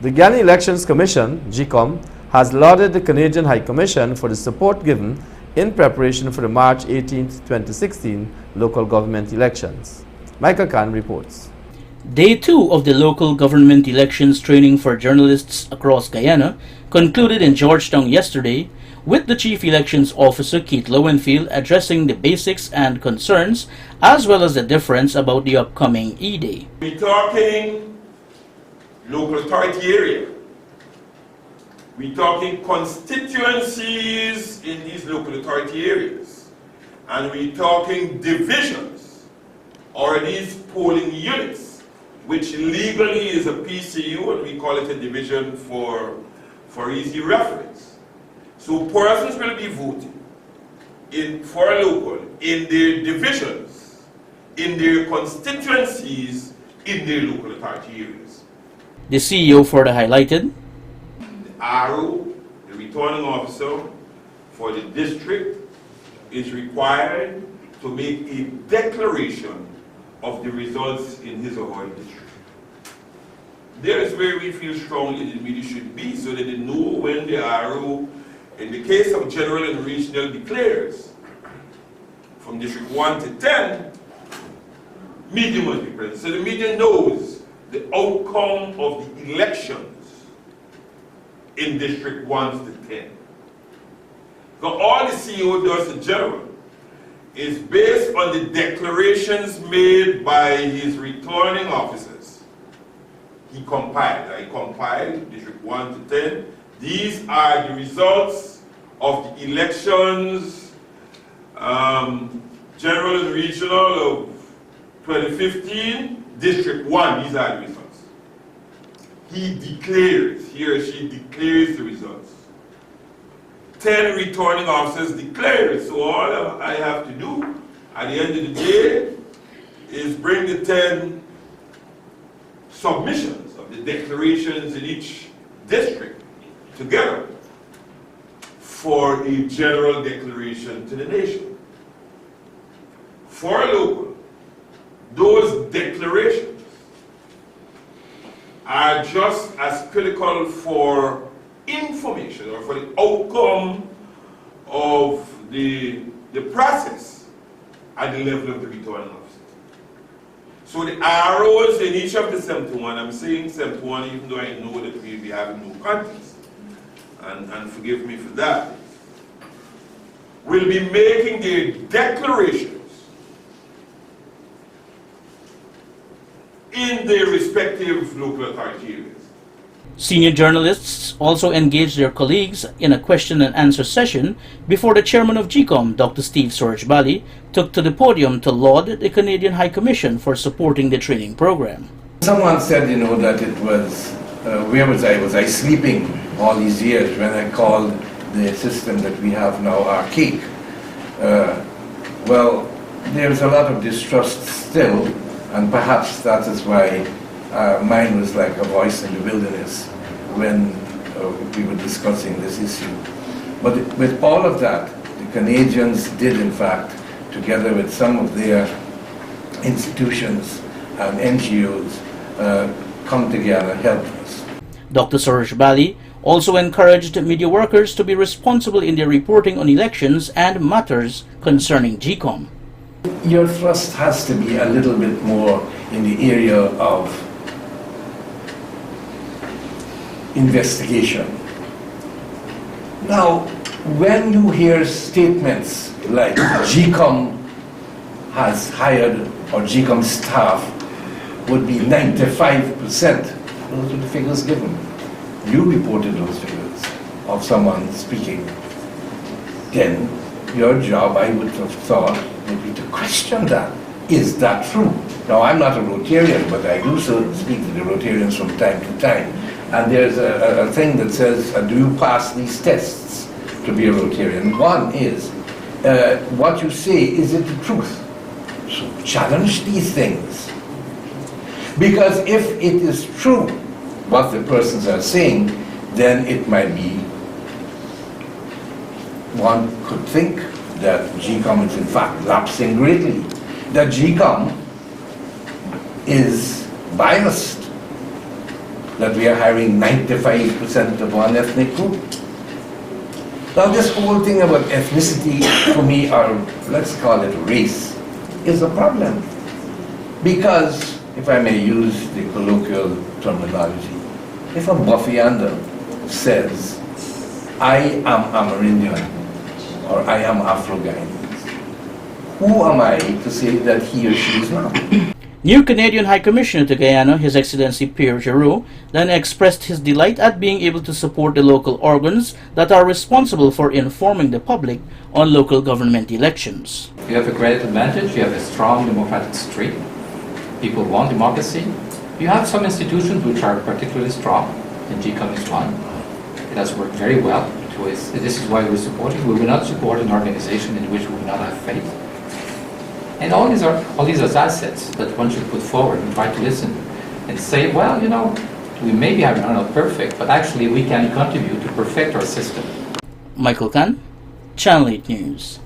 The Guyana Elections Commission, GECOM, has lauded the Canadian High Commission for the support given in preparation for the March 18, 2016 local government elections. Michael Khan reports. Day 2 of the local government elections training for journalists across Guyana concluded in Georgetown yesterday, with the Chief Elections Officer Keith Lowenfield addressing the basics and concerns as well as the difference about the upcoming E-Day. We're talking local authority area. We're talking constituencies in these local authority areas. And we're talking divisions, or these polling units, which legally is a PCU, and we call it a division for easy reference. So persons will be voting for local, in their divisions, in their constituencies, in their local authority areas. The CEO further highlighted, the RO, the returning officer for the district, is required to make a declaration of the results in his or her district. There is where we feel strongly that really should be, so that they know when the RO, in the case of general and regional, declares from District 1 to 10, median must be present. So the median knows the outcome of the elections in District 1 to 10. So all the CEO does in general is based on the declarations made by his returning officers. He compiled. I compiled District 1 to 10. These are the results of the elections, general and regional of 2015, District 1. These are the results. He declares, he or she declares the results. 10 returning officers declare it. So all I have to do at the end of the day is bring the 10 submissions of the declarations in each district together for a general declaration to the nation. For local, those declarations are just as critical for information or for the outcome of the process at the level of the returning officer. So the ROs in each of the 71, I'm saying 71 even though I know that we'll be having no contest, and forgive me for that, will be making their declarations in their respective local authority areas. Senior journalists also engaged their colleagues in a question and answer session before the chairman of GECOM, Dr. Suresh Valley, took to the podium to laud the Canadian High Commission for supporting the training program. Someone said, that it was, where was I? Was I sleeping all these years when I called the system that we have now archaic? Well, there's a lot of distrust still, and perhaps that is why mine was like a voice in the wilderness when we were discussing this issue. But with all of that, the Canadians did in fact, together with some of their institutions and NGOs, come together and help us. Dr. Suresh Valley also encouraged media workers to be responsible in their reporting on elections and matters concerning GECOM. Your thrust has to be a little bit more in the area of investigation. Now, when you hear statements like GECOM has hired, or GECOM staff would be 95%, those are the figures given. You reported those figures of someone speaking. Then your job, I would have thought, would be to question that. Is that true? Now, I'm not a Rotarian, but I do so speak to the Rotarians from time to time. And there's a thing that says, do you pass these tests to be a Rotarian? One is, what you say, is it the truth? So challenge these things. Because if it is true, what the persons are saying, then it might be, one could think that GECOM is in fact lapsing greatly. That GECOM is biased. that we are hiring 95% of one ethnic group. Now this whole thing about ethnicity, for me, or let's call it race, is a problem. Because, if I may use the colloquial terminology, if a Buffiander says, I am Amerindian, or I am Afro-Guyanese, who am I to say that he or she is not? New Canadian High Commissioner to Guyana, His Excellency Pierre Giroux, then expressed his delight at being able to support the local organs that are responsible for informing the public on local government elections. You have a great advantage, you have a strong democratic streak. People want democracy. You have some institutions which are particularly strong, and GECOM is one. It has worked very well. This is why we're supporting. We will not support an organization in which we will not have faith. And all these are assets that one should put forward and try to listen and say, well, you know, we maybe are not perfect, but actually we can contribute to perfect our system. Michael Khan, Channel 8 News.